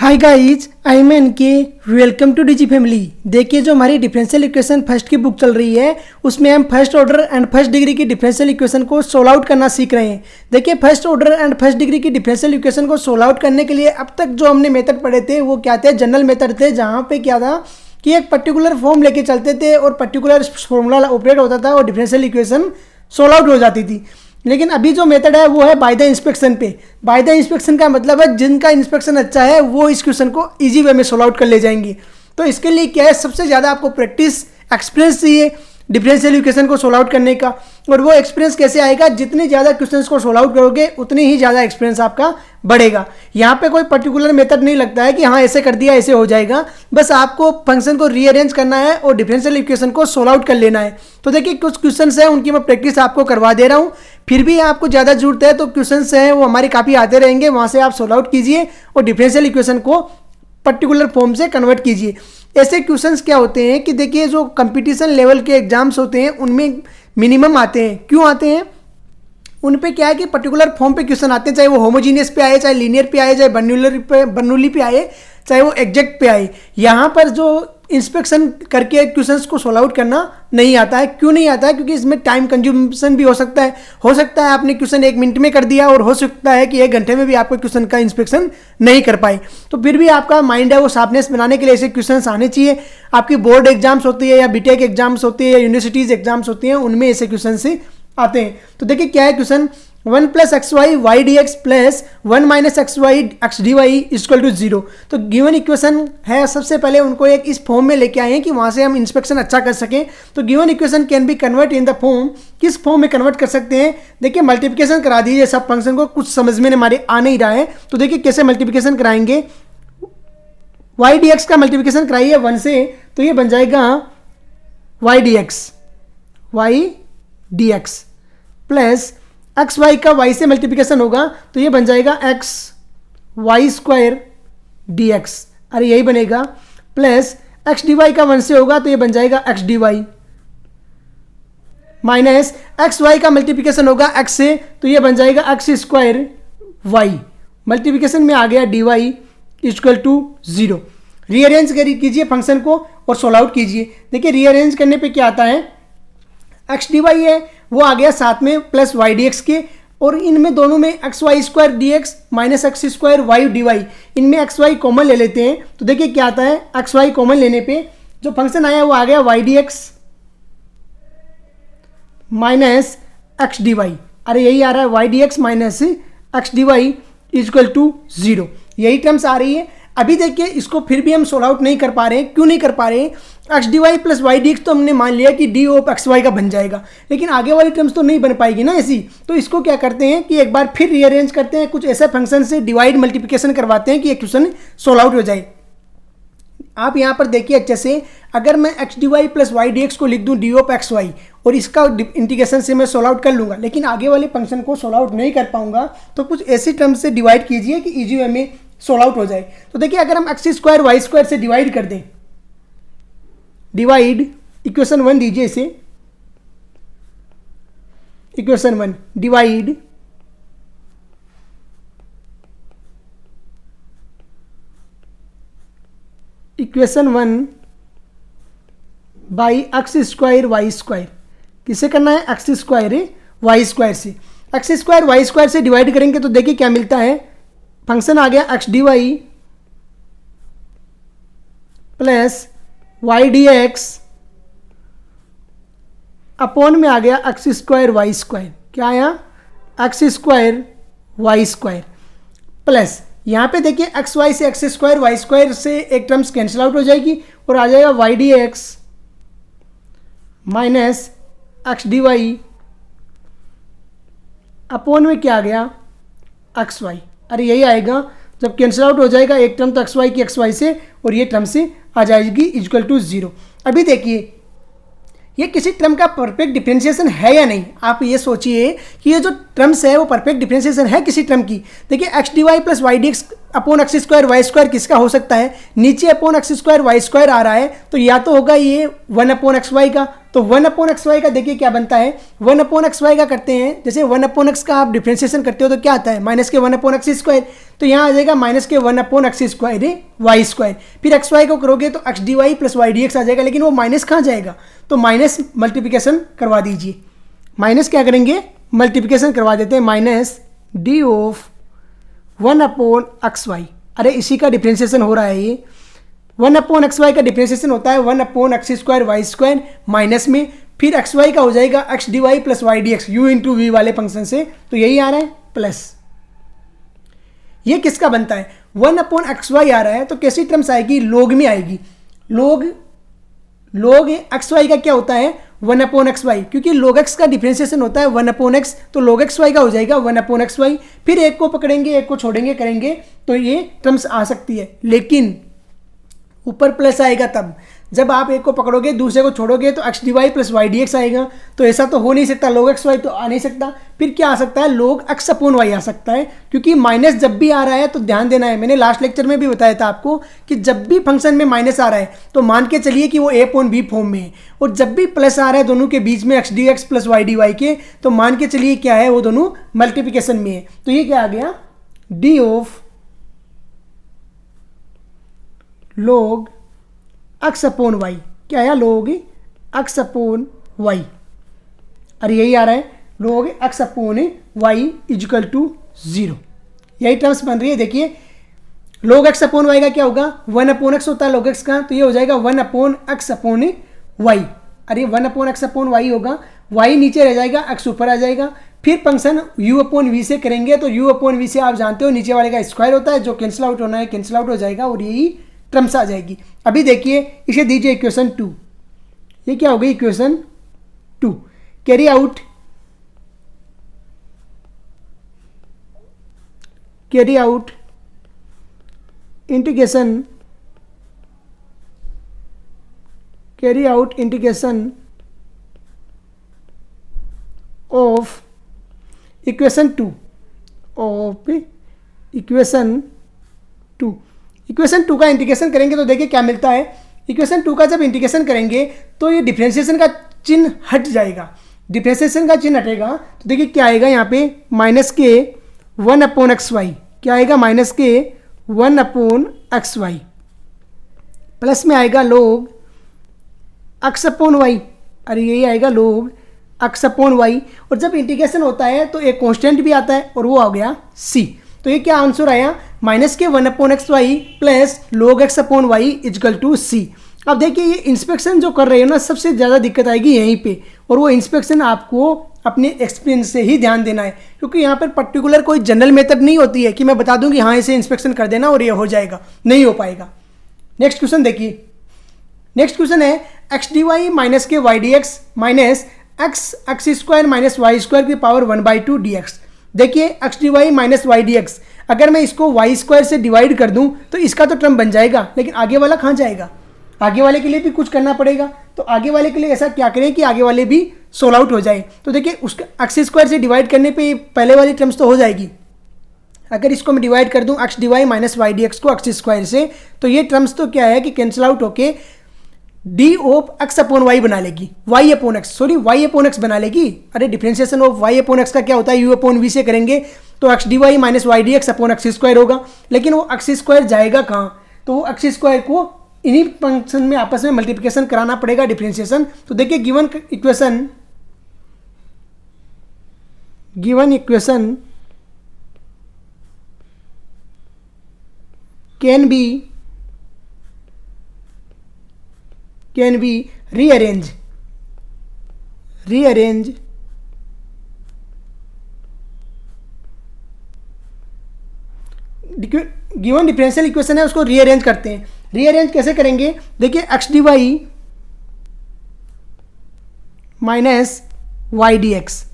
Hi guys, I am N K. Welcome to Digi family. देखिए, जो हमारी differential equation first की book चल रही है उसमें हम first order and first degree की डिफरेंशियल इक्वेशन को सोल्व आउट करना सीख रहे हैं। देखिए, first order and first degree की डिफरेंशियल इक्वेशन को सोल्व आउट करने के लिए अब तक जो हमने मेथड पढ़े थे वो क्या थे? जनरल मेथड थे, जहाँ पे क्या था कि एक पर्टिकुलर फॉर्म लेके चलते थे और पर्टिकुलर फॉर्मूला ऑपरेट होता था और डिफरेंशियल इक्वेशन सोल्व आउट हो जाती थी। लेकिन अभी जो मेथड है वो है बाय द इंस्पेक्शन पे। बाय द इंस्पेक्शन का मतलब है जिनका इंस्पेक्शन अच्छा है वो इस क्वेश्चन को इजी वे में सोल्व आउट कर ले जाएंगे। तो इसके लिए क्या है, सबसे ज़्यादा आपको प्रैक्टिस, एक्सपीरियंस चाहिए डिफरेंशियल इक्वेशन को सोल्व आउट करने का। और वो एक्सपीरियंस कैसे आएगा? जितने ज़्यादा क्वेश्चंस को सोल्व आउट करोगे उतनी ही ज़्यादा एक्सपीरियंस आपका बढ़ेगा। यहाँ पे कोई पर्टिकुलर मेथड नहीं लगता है कि हाँ ऐसे कर दिया ऐसे हो जाएगा। बस आपको फंक्शन को रीअरेंज करना है और डिफरेंशियल इक्वेशन को सोल्व आउट कर लेना है। तो देखिए, कुछ क्वेश्चंस हैं उनकी मैं प्रैक्टिस आपको करवा दे रहा हूँ। फिर भी आपको ज़्यादा जरूरत है तो क्वेश्चंस हैं वो हमारी काफ़ी आते रहेंगे, वहाँ से आप सोल्व आउट कीजिए और डिफरेंशियल इक्वेशन को पर्टिकुलर फॉर्म से कन्वर्ट कीजिए। ऐसे क्वेश्चंस क्या होते हैं कि देखिए, जो कंपटीशन लेवल के एग्जाम्स होते हैं उनमें मिनिमम आते हैं। क्यों आते हैं? उन पे क्या है कि पर्टिकुलर फॉर्म पे क्वेश्चन आते हैं, चाहे वो होमोजीनियस पे आए, चाहे लीनियर पे आए, चाहे बर्नूली पे आए, चाहे वो एग्जैक्ट पे आए। यहाँ पर जो इंस्पेक्शन करके क्वेश्चंस को सोल्व आउट करना नहीं आता है। क्यों नहीं आता है? क्योंकि इसमें टाइम कंज्यूमेशन भी हो सकता है। हो सकता है आपने क्वेश्चन 1 मिनट में कर दिया और हो सकता है कि 1 घंटे में भी आपको क्वेश्चन का इंस्पेक्शन नहीं कर पाए। तो फिर भी आपका माइंड है वो शार्पनेस बनाने के लिए ऐसे क्वेश्चन आने चाहिए। आपकी बोर्ड एग्जाम्स होती है या बीटेक एग्जाम्स होती है या यूनिवर्सिटीज एग्जाम्स होती हैं, उनमें ऐसे क्वेश्चन से आते हैं। तो देखिए क्या है question, 1 + xy y dx plus 1 - xy x dy equal to 0। तो गिवन इक्वेशन है, सबसे पहले उनको एक इस फॉर्म में लेके आए हैं कि वहाँ से हम इंस्पेक्शन अच्छा कर सकें। तो given equation can B convert in the form. किस फॉर्म में कन्वर्ट कर सकते हैं? देखिए, मल्टीप्लिकेशन करा दीजिए सब फंक्शन को। कुछ समझ में हमारे आ नहीं रहा है तो देखिए कैसे मल्टीप्लिकेशन कराएंगे। y dx का मल्टीप्लिकेशन कराइए 1 से, तो ये बन जाएगा y dx plus x Y का y से मल्टीप्लिकेशन होगा तो ये बन जाएगा x y² dx। अरे यही बनेगा। प्लस x dy का 1 से होगा तो ये बन जाएगा x dy minus X Y का मल्टीप्लिकेशन होगा x से तो ये बन जाएगा x² y। मल्टीप्लिकेशन में आ गया dy इक्वल टू 0। रीअरेंज कीजिए फंक्शन को और सोल्व आउट कीजिए। देखिए, रीअरेंज करने पे क्या आता है, एक्स डी वाई है वो आ गया साथ में प्लस वाई डी एक्स के, और इनमें दोनों में X Y square D x minus X square Y D Y, इनमें एक्स वाई कॉमन ले लेते हैं। तो देखिए क्या आता है, एक्स वाई कॉमन लेने पे जो फंक्शन आया वो आ गया Y D x minus x D Y. अरे यही आ रहा है Y D x minus x D Y equal to 0। यही टर्म्स आ रही है। अभी देखिए, इसको फिर भी हम सोल्व आउट नहीं कर पा रहे हैं। क्यों नहीं कर पा रहे हैं? X D Y plus Y D X तो हमने मान लिया कि डी ऑफ एक्स वाई का बन जाएगा, लेकिन आगे वाली टर्म्स तो नहीं बन पाएगी ना ऐसी। तो इसको क्या करते हैं कि एक बार फिर रीअरेंज करते हैं, कुछ ऐसे फंक्शन से डिवाइड मल्टीप्लिकेशन करवाते हैं कि एक क्वेश्चन सोल्व आउट हो जाए। आप यहाँ पर देखिए अच्छे से, अगर मैं X D Y plus Y D X को लिख दूँ डी ऑफ एक्स वाई और इसका इंटीग्रेशन से मैं सोल्व आउट कर लूँगा, लेकिन आगे वाले फंक्शन को सोल्व आउट नहीं कर पाऊंगा, तो कुछ ऐसी टर्म्स से डिवाइड कीजिए कि इजी वे में सोल्व आउट हो जाए। तो देखिए, अगर हम एक्स स्क्वायर वाई स्क्वायर से डिवाइड कर दें, डिवाइड इक्वेशन 1 दीजिए इसे, equation 1 divide equation 1 by x square Y square. किससे करना है? एक्स स्क्वायर वाई स्क्वायर से। एक्स स्क्वायर वाई स्क्वायर से डिवाइड करेंगे तो देखिए क्या मिलता है, फंक्शन आ गया x D Y plus Y D x upon में आ गया एक्स स्क्वायर वाई स्क्वायर। क्या आया? X square Y square plus यहाँ पे देखिए एक्स वाई से एक्स स्क्वायर वाई स्क्वायर से एक टर्म्स कैंसिल आउट हो जाएगी और आ जाएगा Y D x minus x D Y upon में क्या आ गया, एक्स वाई। अरे यही आएगा, जब कैंसिल आउट हो जाएगा एक टर्म तो एक्स वाई की एक्स वाई से और ये टर्म से आ जाएगी इक्वल टू 0। अभी देखिए, ये किसी टर्म का परफेक्ट डिफरेंशिएशन है या नहीं। आप ये सोचिए कि ये जो टर्म्स है वो परफेक्ट डिफरेंशिएशन है किसी टर्म की। देखिए x D Y plus Y D x upon x square Y square किसका हो सकता है, नीचे upon x square Y square आ रहा है तो या तो होगा ये 1 अपॉन एक्स वाई का, तो 1 अपॉन एक्स वाई का देखिए क्या बनता है, 1 अपॉन एक्स वाई का करते हैं, जैसे 1 अपॉन एक्स का आप डिफरेंशिएशन करते हो तो क्या आता है माइनस के 1 अपॉन एक्स स्क्वायर, तो यहाँ आ जाएगा माइनस के 1 upon x square Y square, फिर एक्स वाई को करोगे तो x D Y plus Y D x आ जाएगा, लेकिन वो माइनस कहाँ जाएगा, तो माइनस मल्टीप्लिकेशन करवा दीजिए, माइनस क्या करेंगे मल्टीप्लिकेशन करवा देते हैं, minus D of 1 upon X Y, अरे इसी का डिफरेंशिएशन हो रहा है ये, 1 अपॉन एक्स वाई का डिफरेंशिएशन होता है 1 upon x square Y square minus में, फिर एक्स वाई का हो जाएगा X D Y plus Y D X U into V वाले फंक्शन से, तो यही आ रहा है प्लस, ये किसका बनता है 1 अपॉन एक्स वाई आ रहा है, तो कैसी टर्म्स आएगी, लोग में आएगी, लोग एक्स वाई का क्या होता है 1 अपॉन एक्स वाई, क्योंकि log x का डिफरेंशिएशन होता है 1 अपॉन एक्स, तो log एक्स वाई का हो जाएगा 1 अपॉन एक्स वाई, फिर एक को पकड़ेंगे एक को छोड़ेंगे करेंगे तो ये टर्म्स आ सकती है, लेकिन ऊपर प्लस आएगा तब जब आप एक को पकड़ोगे दूसरे को छोड़ोगे तो x D Y plus Y D X आएगा, तो ऐसा तो हो नहीं सकता, log एक्स वाई तो आ नहीं सकता, फिर क्या आ सकता है log एक्स अपॉन वाई आ सकता है, क्योंकि माइनस जब भी आ रहा है तो ध्यान देना है, मैंने लास्ट लेक्चर में भी बताया था आपको कि जब भी फंक्शन में माइनस आ रहा है तो मान के चलिए कि वो ए अपॉन बी फॉर्म में है, और जब भी प्लस आ रहा है दोनों के बीच में X D x plus Y D Y के, तो मान के चलिए क्या है वो दोनों मल्टीप्लिकेशन में है, तो ये क्या आ गया D of log X upon Y, क्या आया log एक्स अपॉन वाई, अरे यही आ रहा है log X upon Y equal to 0, यही टर्म्स बन रही है। देखिए log एक्स अपॉन वाई का क्या होगा 1 अपॉन एक्स होता है log एक्स का, तो ये हो जाएगा 1 अपॉन एक्स अपॉन वाई, अरे 1 अपॉन एक्स अपॉन वाई होगा, वाई नीचे रह जाएगा एक्स ऊपर आ जाएगा, फिर फंक्शन u अपॉन वी से करेंगे तो u अपॉन वी से आप जानते हो नीचे वाले का स्क्वायर होता है, जो कैंसिल आउट होना है कैंसिल आउट हो जाएगा और यही टर्म्स आ जाएगी। अभी देखिए इसे दीजिए इक्वेशन 2, ये क्या हो गई equation 2, carry out integration of equation 2 का इंटीग्रेशन करेंगे तो देखिए क्या मिलता है, इक्वेशन 2 का जब इंटीग्रेशन करेंगे तो ये डिफरेंशिएशन का चिन्ह हट जाएगा, डिफरेंशिएशन का चिन्ह हटेगा तो देखिए क्या आएगा यहाँ पे माइनस के 1 अपॉन एक्स वाई, क्या आएगा माइनस के 1 अपॉन एक्स वाई, प्लस में आएगा log एक्स अपॉन वाई, अरे यही आएगा log एक्स अपॉन वाई, और जब इंटीग्रेशन होता है तो एक कांस्टेंट भी आता है और वो आ गया c, तो ये क्या आंसर आया माइनस के 1 upon X Y plus log X upon Y equal to c। अब देखिए ये इंस्पेक्शन जो कर रहे हो ना सबसे ज़्यादा दिक्कत आएगी यहीं पे, और वो इंस्पेक्शन आपको अपने एक्सपीरियंस से ही ध्यान देना है, क्योंकि यहाँ पर पर्टिकुलर कोई जनरल मेथड नहीं होती है कि मैं बता दूँ कि हाँ इसे इंस्पेक्शन कर देना और ये हो जाएगा, नहीं हो पाएगा। नेक्स्ट क्वेश्चन देखिए, नेक्स्ट क्वेश्चन है एक्स डी वाई माइनस के Y D x minus X square minus Y square की पावर 1/2 डी एक्स। देखिए x D Y minus Y D X, अगर मैं इसको वाई स्क्वायर से डिवाइड कर दूं तो इसका तो टर्म बन जाएगा, लेकिन आगे वाला कहाँ जाएगा, आगे वाले के लिए भी कुछ करना पड़ेगा, तो आगे वाले के लिए ऐसा क्या करें कि आगे वाले भी सोल आउट हो जाए, तो देखिए उसका एक्स स्क्वायर से डिवाइड करने पे पहले वाली टर्म्स तो हो जाएगी, अगर इसको मैं डिवाइड कर दूं X D Y minus Y D X को एक्स स्क्वायर से, तो ये टर्म्स तो क्या है कि कैंसिल आउट होके D of X upon Y बना लेगी, वाई अपॉन एक्स बना लेगी, अरे differentiation of Y upon X का क्या होता है यू अपॉन वी से करेंगे तो x D Y minus Y D x upon x square होगा, लेकिन वो एक्स स्क्वायर जाएगा कहाँ, तो वो एक्स स्क्वायर को इन्हीं फंक्शन में आपस में मल्टीप्लिकेशन कराना पड़ेगा डिफरेंशिएशन। तो देखिए given equation can be rearrange given differential equation है उसको रीअरेंज करते हैं। रीअरेंज कैसे करेंगे, देखिए x D Y minus Y D x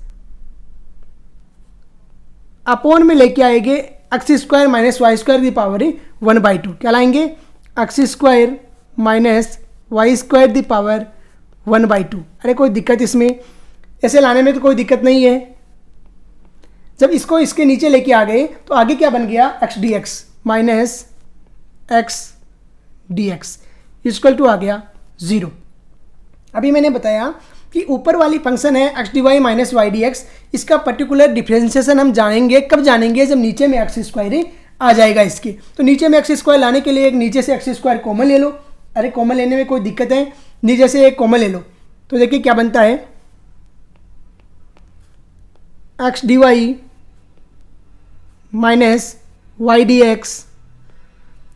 upon में लेके आएंगे X square minus Y square की पावर 1/2, क्या लाएंगे X square minus Y square the power 1/2। अरे कोई दिक्कत इसमें, ऐसे लाने में तो कोई दिक्कत नहीं है। जब इसको इसके नीचे लेके आ गए तो आगे क्या बन गया, x D x minus x D x equal to आ गया 0। अभी मैंने बताया कि ऊपर वाली फंक्शन है X D Y minus Y D X, इसका पर्टिकुलर डिफ्रेंशिएशन हम जानेंगे कब जानेंगे, जब नीचे में एक्स स्क्वायर आ जाएगा इसके। तो नीचे में एक्स स्क्वायर लाने के लिए एक नीचे से एक्स स्क्वायर कॉमन ले लो। अरे कॉमन लेने में कोई दिक्कत है, नीचे से एक कॉमन ले लो। तो देखिए क्या बनता है, X D Y minus Y D X.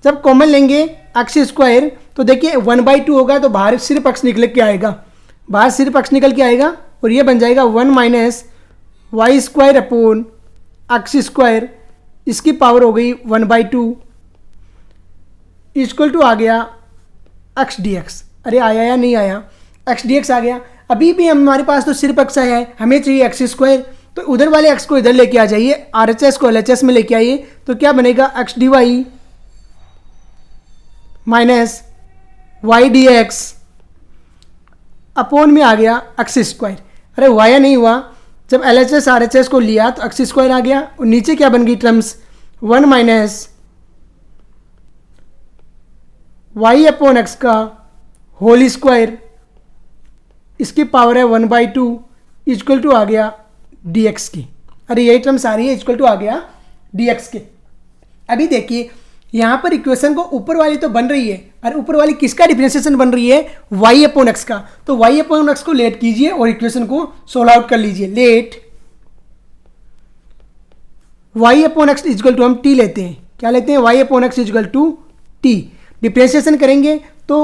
जब कॉमन लेंगे एक्स स्क्वायर तो देखिए 1/2 होगा, तो बाहर सिर्फ एक्स निकल के आएगा, बाहर सिर्फ एक्स निकल के आएगा और ये बन जाएगा 1 minus Y square upon x square, इसकी पावर हो गई 1/2 इक्वल टू आ गया एक्स डी एक्स। अरे आया या नहीं आया, एक्स डी एक्स आ गया। अभी भी हमारे पास तो सिर्फ एक्स आया है, हमें चाहिए एक्स स्क्वायर, तो उधर वाले एक्स को इधर लेके आ जाइए, आर एच एस को एल एच एस में लेके आइए। तो क्या बनेगा, X D Y minus Y D X upon में आ गया एक्स स्क्वायर। अरे वाया नहीं हुआ, जब L H S R H S को लिया तो एक्स स्क्वायर आ गया और नीचे क्या बन गई terms 1 minus Y upon X का होल स्क्वायर, इसकी पावर है 1/2 इक्वल टू आ गया डी एक्स की। अरे यही टर्म्स आ रही है, इक्वल टू आ गया डी एक्स के। अभी देखिए यहाँ पर इक्वेशन को ऊपर वाली तो बन रही है, और ऊपर वाली किसका डिफरेंशिएशन बन रही है, y अपॉन एक्स का। तो y अपॉन एक्स को लेट कीजिए और इक्वेशन को सोल्व आउट कर लीजिए। Let y upon X equal to हम t लेते हैं, क्या लेते हैं, y upon X equal to t। Differentiation करेंगे तो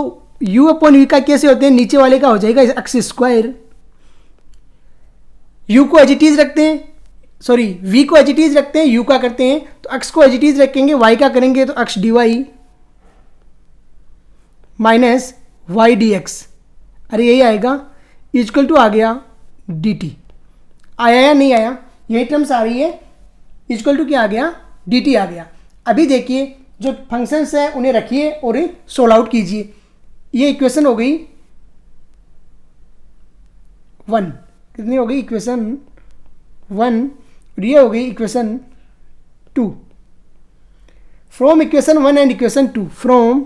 u अपॉन v का कैसे होते हैं, नीचे वाले का हो जाएगा एक्स स्क्वायर, u को एज इट इज रखते हैं, सॉरी v को एज इट इज रखते हैं, u का करते हैं, तो x को एज इट इज रखेंगे, y का करेंगे तो x D Y minus Y D X. अरे यही आएगा इक्वल टू आ गया डी टी। आया या नहीं आया, यही टर्म्स आ रही है, इक्वल टू क्या आ गया, डी टी आ गया। अभी देखिए जो फंक्शंस है उन्हें रखिए और सोल्व आउट कीजिए। ये इक्वेशन हो गई 1, कितनी हो गई इक्वेशन 1, और ये हो गई equation 2। From equation 1 and equation 2, from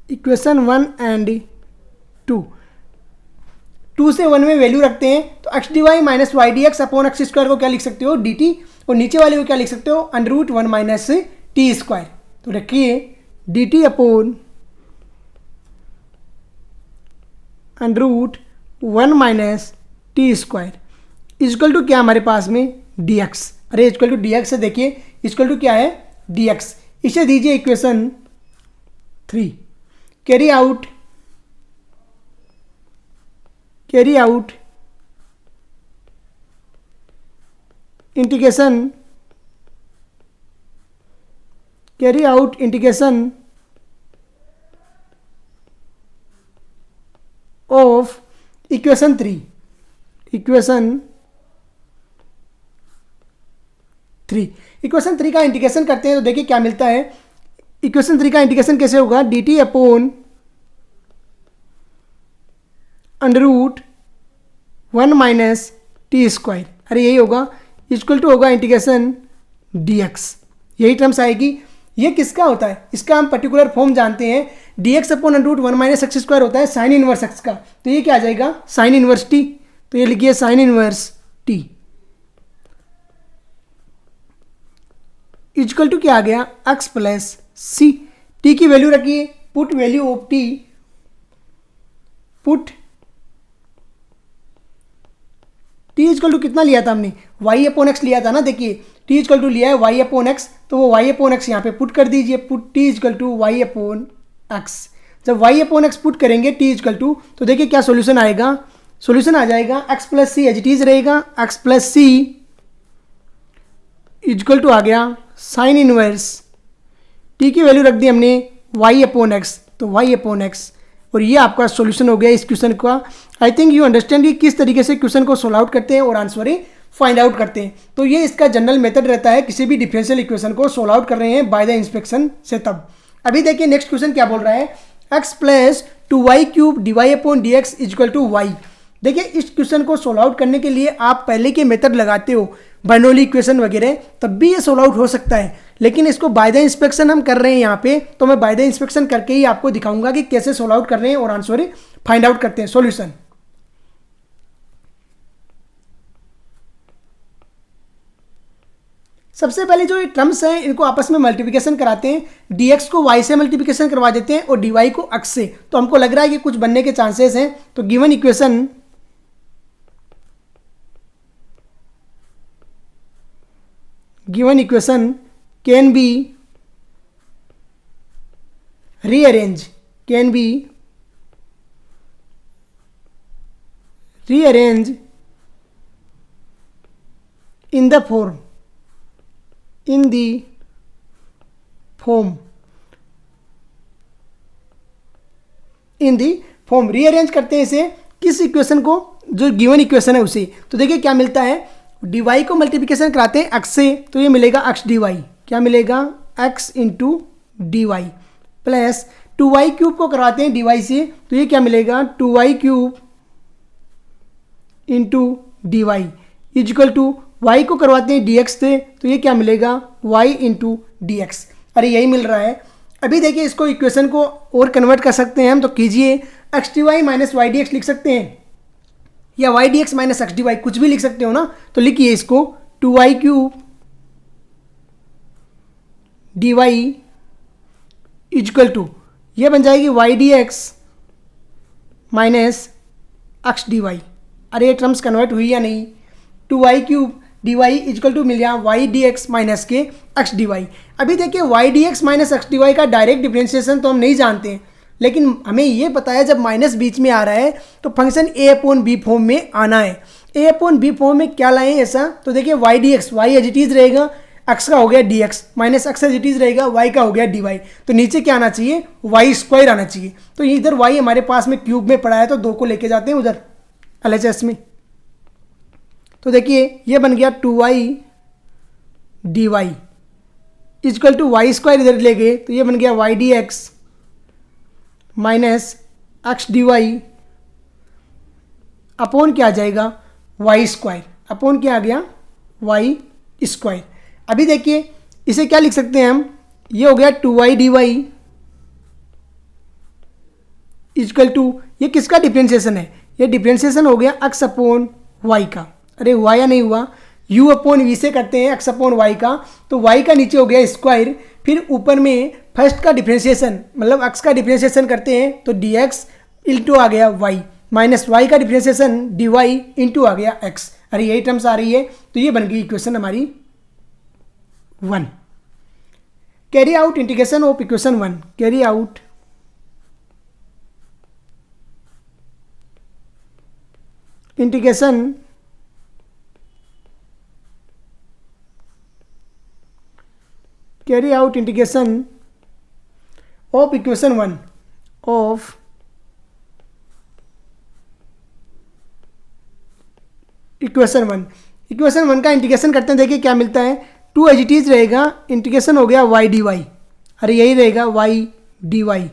equation 1 and 2, 2 से 1 में वैल्यू रखते हैं तो x D Y minus Y D x upon x square को क्या लिख सकते हो, डी टी, और नीचे वाले को क्या लिख सकते हो, under root 1 minus T square. तो रखिए D T upon under root 1 minus T square equal to क्या हमारे पास में डी एक्स। अरे इक्वल टू डी एक्स है, देखिए इक्वल टू क्या है, डी एक्स। इसे दीजिए equation 3। Carry out integration of equation 3 equation 3 का इंटीग्रेशन करते हैं तो देखिए क्या मिलता है। इक्वेशन 3 का इंटीग्रेशन कैसे होगा, D T upon under root 1 minus T square. अरे यही होगा, इक्वल टू होगा इंटीग्रेशन डी एक्स, यही टर्म्स आएगी। ये किसका होता है, इसका हम पर्टिकुलर फॉर्म जानते हैं, D x upon under root 1 minus X square होता है साइन इनवर्स एक्स का। तो ये क्या आ जाएगा, साइन इनवर्स टी। तो ये लिखिए sine inverse T equal to क्या आ गया, एक्स प्लस सी। टी की वैल्यू रखिए, put value of T, put T equal to कितना लिया था हमने, y अपॉन एक्स लिया था ना। देखिए टी इक्वल टू लिया है y अपॉन एक्स, तो वो y अपॉन एक्स यहाँ पे पुट कर दीजिए, put T equal to y upon x. जब y अपॉन एक्स पुट करेंगे टी इक्वल टू, तो देखिए क्या सॉल्यूशन आएगा, सॉल्यूशन आ जाएगा x plus c as it is रहेगा, x plus c equal to आ गया साइन इनवर्स टी की वैल्यू रख दी हमने y अपॉन एक्स, तो y अपॉन एक्स, और ये आपका सॉल्यूशन हो गया इस क्वेश्चन का। आई थिंक यू अंडरस्टैंड कि किस तरीके से क्वेश्चन को सोल्व आउट करते हैं और आंसर फाइंड आउट करते हैं। तो ये इसका जनरल मेथड रहता है किसी भी डिफरेंशियल इक्वेशन को सोल्व आउट कर रहे हैं बाय द इंस्पेक्शन से। तब अभी देखिए नेक्स्ट क्वेश्चन क्या बोल रहा है, x plus 2y³ dy/dx equal to y। देखिए इस क्वेश्चन को सोल्व आउट करने के लिए आप पहले के मेथड लगाते हो, बर्नौली इक्वेशन वगैरह, तब भी ये सोल्व आउट हो सकता है। लेकिन इसको बाय द इंस्पेक्शन हम कर रहे हैं यहाँ पे, तो मैं बाय द इंस्पेक्शन करके ही आपको दिखाऊंगा कि कैसे सोल्व आउट कर रहे हैं और आंसर फाइंड आउट करते हैं, सॉल्यूशन। सबसे पहले जो ये टर्म्स हैं इनको आपस में मल्टीप्लिकेशन कराते हैं, dx को y से मल्टीप्लिकेशन करवा देते हैं और dy को x से। तो हमको लग रहा है कि कुछ बनने के चांसेस हैं। तो given equation can B rearranged in the form rearrange करते हैं इसे, किस इक्वेशन को, जो गिवन इक्वेशन है उसे। तो देखिए क्या मिलता है, dy को मल्टीप्लिकेशन कराते हैं x से, तो ये मिलेगा x dy। क्या मिलेगा, x into dy plus 2y³ को करवाते हैं dy से, तो ये क्या मिलेगा, 2y³ into dy equal to y को करवाते हैं dx से, तो ये क्या मिलेगा, y इंटू dx। अरे यही मिल रहा है। अभी देखिए इसको इक्वेशन को और कन्वर्ट कर सकते हैं हम, तो कीजिए x dy minus Y D X लिख सकते हैं, या Y D x minus x D Y, कुछ भी लिख सकते हो ना। तो लिखिए इसको 2y³ dy इक्वल टू, ये बन जाएगी Y D x minus x D Y. अरे ये टर्म्स कन्वर्ट हुई या नहीं, 2y³ dy इक्वल टू मिल गया वाई डी एक्स माइनस के एक्स डी वाई। अभी देखिए Y D x minus x D Y का डायरेक्ट डिफरेंशिएशन तो हम नहीं जानते हैं, लेकिन हमें ये पता है जब माइनस बीच में आ रहा है तो फंक्शन a/b फॉर्म में आना है। a/b फॉर्म में क्या लाएं ऐसा, तो देखिए Y D X, Y as it is रहेगा, एक्स का हो गया D x, minus X as it is रहेगा, वाई का हो गया डी वाई। तो नीचे क्या आना चाहिए, y² आना चाहिए। तो इधर y हमारे पास में क्यूब में पड़ा है, तो 2 को लेके जाते हैं उधर LHS में। तो देखिए ये बन गया 2y dy equal to y² इधर ले गए, तो ये बन गया Y D x minus x D Y upon क्या आ जाएगा, y², अपॉन क्या आ गया, y²। अभी देखिए इसे क्या लिख सकते हैं हम, ये हो गया 2y dy इक्वल टू, ये किसका डिफरेंशिएशन है, ये डिफरेंशिएशन हो गया x अपॉन y का। अरे हुआ या नहीं हुआ, u अपॉन v से करते हैं x अपॉन y का, तो y का नीचे हो गया स्क्वायर, फिर ऊपर में फर्स्ट का डिफरेंशिएशन मतलब x का डिफरेंशिएशन करते हैं, तो dx इंटू आ गया y माइनस y का डिफरेंशिएशन dy इंटू आ गया x। अरे यही टर्म्स आ रही है, तो ये बन गई इक्वेशन हमारी 1। Carry out integration of equation 1, carry out integration of equation 1 of equation 1 का इंटीग्रेशन करते हैं। देखिए क्या मिलता है, 2 एज इट इज रहेगा, इंटीग्रेशन हो गया y dy। अरे यही रहेगा y dy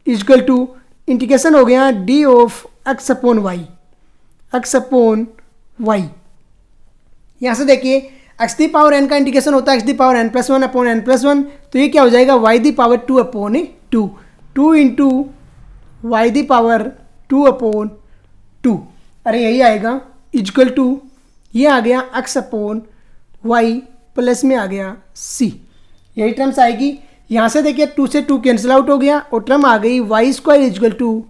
equal to integration हो गया d ऑफ x अपॉन y। यहाँ से देखिए x दी पावर n का इंटीग्रेशन होता है x the power n plus 1 अपॉन n प्लस 1, तो ये क्या हो जाएगा y the power 2 upon 2 into y the power 2 upon 2। अरे यही आएगा इक्वल टू, ये आ गया x अपॉन y प्लस में आ गया c, यही टर्म्स आएगी। यहाँ से देखिए 2 से 2 कैंसिल आउट हो गया और टर्म आ गई y² इक्वल टू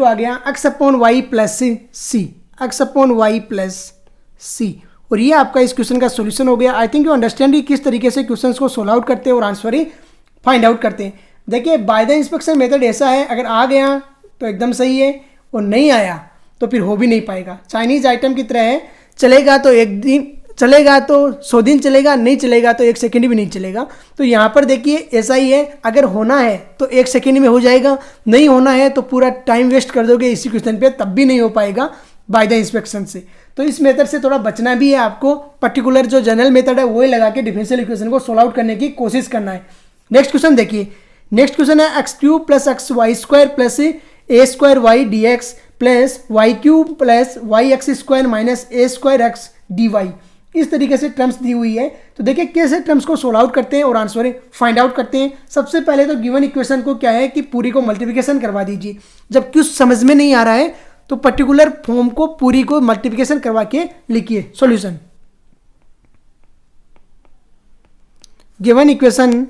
आ गया x अपॉन y प्लस c, x अपॉन y प्लस c। और ये आपका इस क्वेश्चन का सॉल्यूशन हो गया। आई थिंक यू अंडरस्टैंड कि किस तरीके से क्वेश्चंस को सोल्व आउट करते हैं और आंसर ही फाइंड आउट करते हैं। देखिए बाय द इंस्पेक्शन मेथड ऐसा है, अगर आ गया तो एकदम सही है और नहीं आया तो फिर हो भी नहीं पाएगा। चाइनीज़ आइटम की तरह है, चलेगा तो एक दिन चलेगा, तो 100 दिन चलेगा, नहीं चलेगा तो 1 सेकेंड भी नहीं चलेगा। तो यहाँ पर देखिए ऐसा ही है, अगर होना है तो 1 सेकेंड में हो जाएगा, नहीं होना है तो पूरा टाइम वेस्ट कर दोगे इसी क्वेश्चन पे, तब भी नहीं हो पाएगा बाय द इंस्पेक्शन से। तो इस मेथड से थोड़ा बचना भी है आपको, पर्टिकुलर जो जनरल मेथड है वही लगा के डिफरेंशियल इक्वेशन को सोल्व आउट करने की कोशिश करना है। नेक्स्ट क्वेश्चन देखिए, नेक्स्ट क्वेश्चन है x cube plus x Y square plus a square Y D x plus y cube plus y x square minus a square x D y. इस तरीके से टर्म्स दी हुई है। तो देखिए कैसे टर्म्स को सोल्व आउट करते हैं और आंसर फाइंड आउट करते हैं। सबसे पहले तो गिवन इक्वेशन को क्या है कि पूरी को मल्टीप्लिकेशन करवा दीजिए। जब कुछ समझ में नहीं आ रहा है तो पर्टिकुलर फॉर्म को पूरी को मल्टीप्लिकेशन करवा के लिखिए solution. Given equation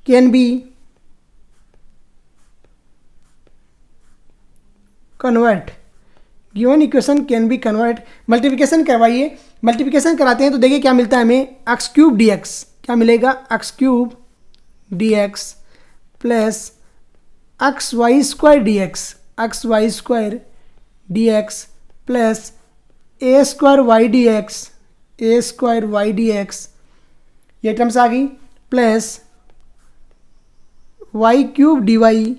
can B convert, given equation can B convert. Multiplication करवाइए, मल्टीप्लिकेशन कराते हैं तो देखिए क्या मिलता है हमें, एक्स क्यूब डी एक्स, क्या मिलेगा x cube d x plus x Y square D x, x Y square D x plus a square Y D x, a square Y D x, ये टर्म्स आ गई, plus y cube d y,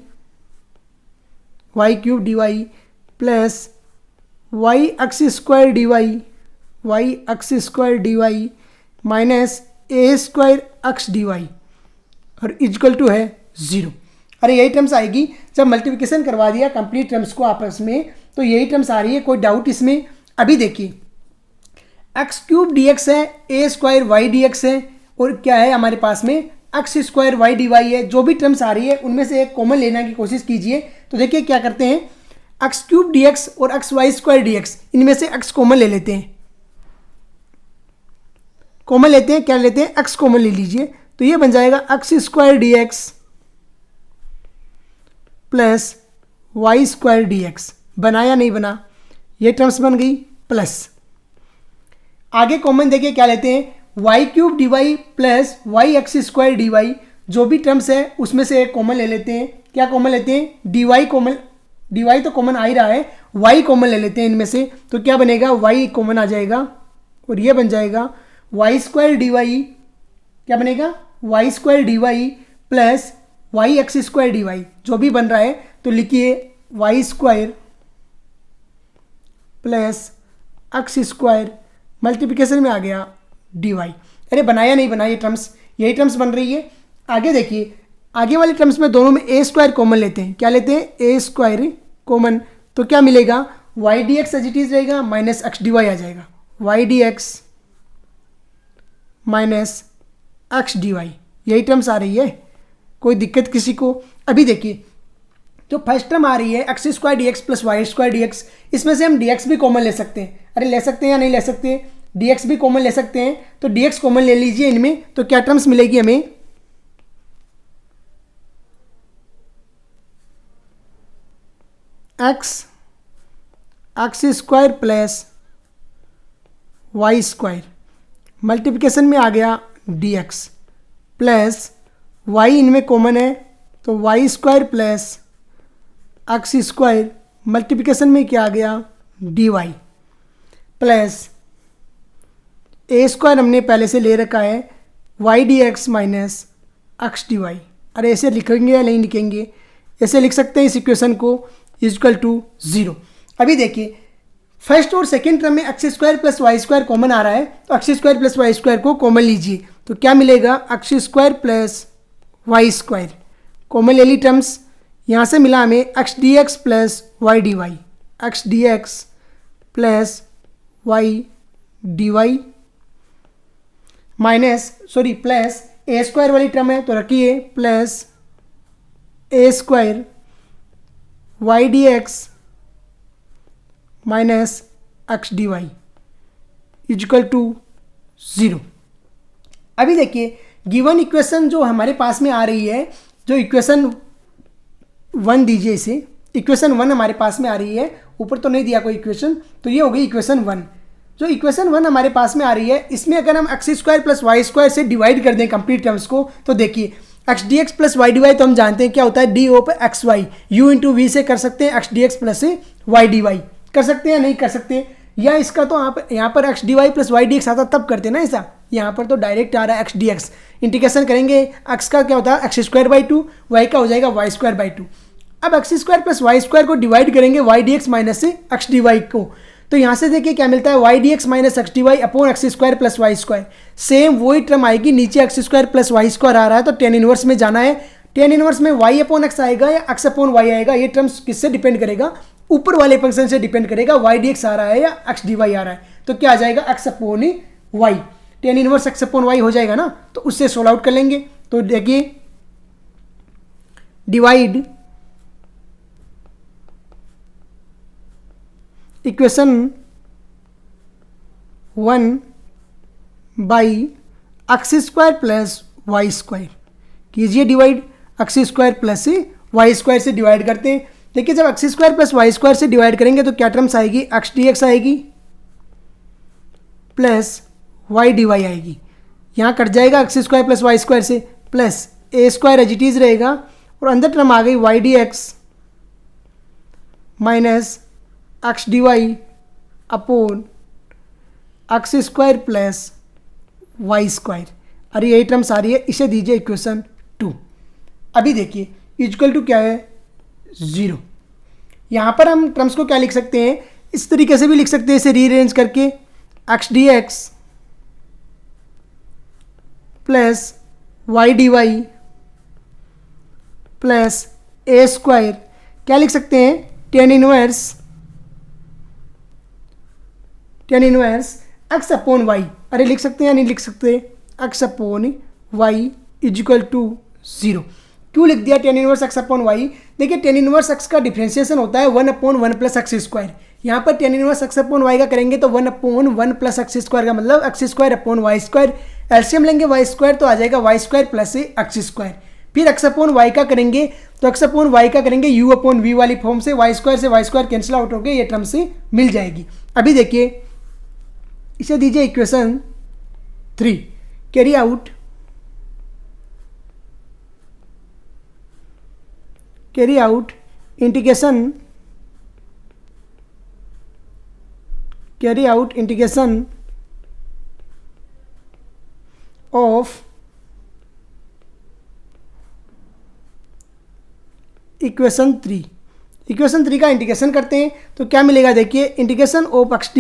y cube d Y plus y x square d y, y x square d Y minus a square x D y और equal to है 0। अरे यही terms आएगी जब multiplication करवा दिया कंप्लीट टर्म्स को आपस में, तो यही टर्म्स आ रही है, कोई डाउट इसमें। अभी देखिए एक्स क्यूब डी एक्स है, a square Y D x है और क्या है हमारे पास में x square Y D y है। जो भी टर्म्स आ रही है उनमें से एक कॉमन लेने की कोशिश कीजिए। तो देखिए क्या करते हैं, एक्स क्यूब डी एक्स और x Y square D x, इनमें से एक्स कॉमन ले लेते हैं, कॉमन लेते हैं, क्या लेते हैं एक्स कॉमन ले लीजिए। तो ये बन जाएगा x square D x plus y square D x. बना या नहीं बना, ये टर्म्स बन गई प्लस आगे कॉमन देखिए क्या लेते हैं, y cube d Y plus y x square d y. जो भी टर्म्स है उसमें से एक कॉमन ले लेते हैं, क्या कॉमन लेते हैं, d y common, d y तो कॉमन आ ही रहा है, वाई कॉमन ले लेते हैं इनमें से। तो क्या बनेगा, वाई कॉमन आ जाएगा और ये बन जाएगा वाई स्क्वायर डी वाई, क्या बनेगा y square d Y plus y x square d y. जो भी बन रहा है तो लिखिए y square plus x square, multiplication में आ गया डी वाई। अरे बनाया नहीं बनाया, ये टर्म्स, यही टर्म्स बन रही है। आगे देखिए, आगे वाले टर्म्स में दोनों में ए स्क्वायर कॉमन लेते हैं, क्या लेते हैं ए स्क्वायर कॉमन। तो क्या मिलेगा, y D x as it is रहेगा माइनस एक्स डी वाई आ जाएगा, Y D x minus x D y, यही टर्म्स आ रही है। कोई दिक्कत किसी को? अभी देखिए जो फर्स्ट टर्म आ रही है x square D x plus y square D x, इसमें से हम डी एक्स भी कॉमन ले सकते हैं। अरे ले सकते हैं या नहीं ले सकते, डी एक्स भी कॉमन ले सकते हैं। तो डी एक्स कॉमन ले लीजिए इनमें, तो क्या टर्म्स मिलेगी हमें, x x square plus y square, multiplication में आ गया डी एक्स प्लस वाई इनमें कॉमन है तो y square plus x square, multiplication में क्या आ गया d Y plus a square हमने पहले से ले रखा है Y D x minus x D Y. अरे ऐसे लिखेंगे या नहीं लिखेंगे, ऐसे लिख सकते हैं इस इक्वेशन को, इक्वल टू 0। अभी देखिए फर्स्ट और सेकेंड टर्म में x square plus y square common आ रहा है, तो x square plus y square को कॉमन लीजिए। तो क्या मिलेगा, x square plus y square, common ले ली टर्म्स, यहाँ से मिला हमें x D x plus Y D y, x D x plus Y D Y minus plus a square वाली टर्म है तो रखिए plus a square Y D x minus x D Y equal to 0। अभी देखिए given equation जो हमारे पास में आ रही है, जो इक्वेशन 1 दीजिए, इसे इक्वेशन 1 हमारे पास में आ रही है, ऊपर तो नहीं दिया कोई इक्वेशन, तो ये हो गई इक्वेशन 1। जो इक्वेशन 1 हमारे पास में आ रही है, इसमें अगर हम x square plus y square से डिवाइड कर दें कंप्लीट टर्म्स को, तो देखिए x D x plus Y D y तो हम जानते हैं क्या होता है, डी ओ पे x y, u into v से कर सकते हैं x D x plus Y D y, कर सकते हैं नहीं कर सकते, या इसका तो आप यहाँ पर x D Y plus Y D x आता तब करते ना ऐसा, यहाँ पर तो डायरेक्ट आ रहा है एक्स डी एक्स, इंटीग्रेशन करेंगे एक्स का क्या होता है एक्स स्क्वायर बाई 2, वाई का हो जाएगा वाई स्क्वायर बाई 2। अब x square plus y square को डिवाइड करेंगे वाई डी एक्स माइनस से एक्स डी वाई को, तो यहाँ से देखिए क्या मिलता है, Y D x minus x D Y upon x square plus y square. Same वही टर्म आएगी, नीचे x square plus y square आ रहा है तो टेन इनवर्स में जाना है। टेन इनवर्स में वाई अपॉन एक्स आएगा या एक्स अपॉन वाई आएगा, ये टर्म्स किससे डिपेंड करेगा, ऊपर वाले फंक्शन से डिपेंड करेगा, वाई डी एक्स आ रहा है या एक्स डी वाई आ रहा है। तो क्या आ जाएगा, x upon y, tan inverse x upon y हो जाएगा ना, तो उससे सोल्व आउट कर लेंगे। तो देखिए divide equation 1 by x square plus y square कीजिए divide, x square plus y square से डिवाइड करते हैं। देखिए जब x square plus y square से डिवाइड करेंगे तो क्या टर्म्स आएगी, एक्स डी एक्स आएगी प्लस वाई डी वाई आएगी। यहाँ कट जाएगा x square plus y square से, plus a square as it is रहेगा और अंदर टर्म आ गई y D x minus x D Y upon x square plus y square. अरे यही टर्म्स आ रही है, इसे दीजिए इक्वेशन 2। अभी देखिए इक्वल टू क्या है, 0। यहाँ पर हम टर्म्स को क्या लिख सकते हैं, इस तरीके से भी लिख सकते हैं, इसे रीअरेंज करके x D x plus Y D Y plus a square, क्या लिख सकते हैं, tan inverse x upon y. अरे लिख सकते हैं या नहीं लिख सकते, x upon y is equal to 0। क्यों लिख दिया tan inverse x upon y, देखिए टेन इनवर्स एक्स का डिफ्रेंसिएशन होता है 1 अपॉन 1 प्लस एक्स स्क्वायर। यहाँ पर tan inverse x upon y का करेंगे तो 1 अपॉन 1 प्लस एक्स स्क्वायर का मतलब x square upon y square. LCM लेंगे वाई स्क्वायर तो आ जाएगा y square plus x square. फिर एक्स अपॉन वाई का करेंगे तो एक्स अपॉन वाई का करेंगे यू अपॉन वी वाली फॉर्म से, वाई स्क्वायर कैंसिल आउट होकर ये टर्म से मिल जाएगी। अभी देखिए इसे दीजिए equation 3, carry out integration of equation 3 का इंटीग्रेशन करते हैं तो क्या मिलेगा, देखिए integration of x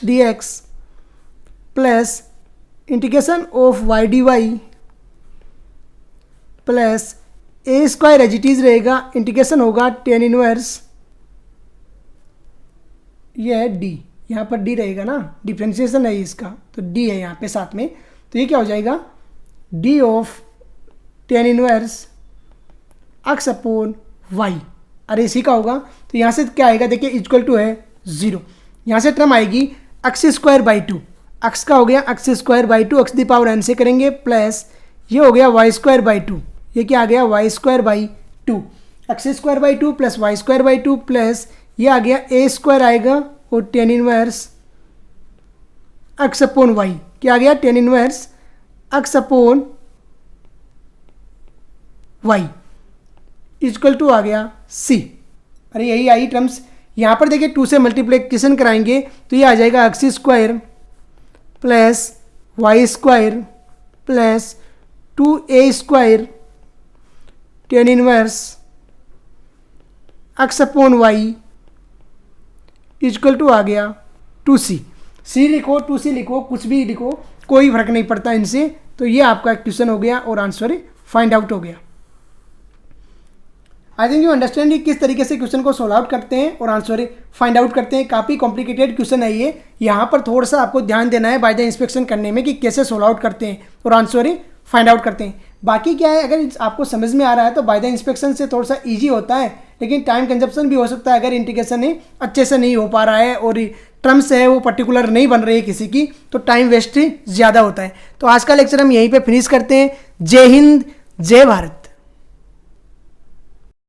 D x plus integration of y D Y plus a square as it is रहेगा, इंटीग्रेशन होगा टेन इनवर्स, ये है डी, यहाँ पर डी रहेगा ना, डिफ्रेंशिएशन है इसका तो डी है यहाँ पे साथ में, तो ये क्या हो जाएगा, d of tan inverse x upon y. अरे इसी का होगा तो यहाँ से क्या आएगा, देखिए इक्वल टू है 0। यहाँ से टर्म आएगी एक्स स्क्वायर बाई 2, एक्स का हो गया x square by 2, x the power n से करेंगे प्लस ये हो गया वाई स्क्वायर बाई 2, ये क्या आ गया Y square by 2, x square by 2 plus y square by 2 plus ये आ गया ए स्क्वायर आएगा और ten inverse x upon Y, क्या आ गया ten inverse x upon y equal to आ गया सी। अरे यही आई टर्म्स, यहाँ पर देखिए 2 से मल्टीप्लिकेशन कराएंगे तो ये आ जाएगा x square plus y square plus 2a square tan inverse x upon y equal to आ गया 2c। सी लिखो 2c लिखो कुछ भी लिखो, कोई फर्क नहीं पड़ता इनसे। तो ये आपका क्वेश्चन हो गया और आंसर फाइंड आउट हो गया। आई थिंक यू अंडरस्टैंड कि किस तरीके से क्वेश्चन को सोल्व आउट करते हैं और आंसर फाइंड आउट करते हैं। काफ़ी कॉम्प्लिकेटेड क्वेश्चन है ये, यहाँ पर थोड़ा सा आपको ध्यान देना है बाय द इंस्पेक्शन करने में कि कैसे सोल्व आउट करते हैं और आंसर फाइंड आउट करते हैं। बाकी क्या है, अगर आपको समझ में आ रहा है तो बाय द इंस्पेक्शन से थोड़ा सा ईजी होता है, लेकिन टाइम कंजप्शन भी हो सकता है अगर इंटीग्रेशन अच्छे से नहीं हो पा रहा है और टर्म्स है वो पर्टिकुलर नहीं बन रही है किसी की, तो टाइम वेस्ट ज़्यादा होता है। तो आज का लेक्चर हम यहीं पे फिनिश करते हैं। जय हिंद, जय भारत।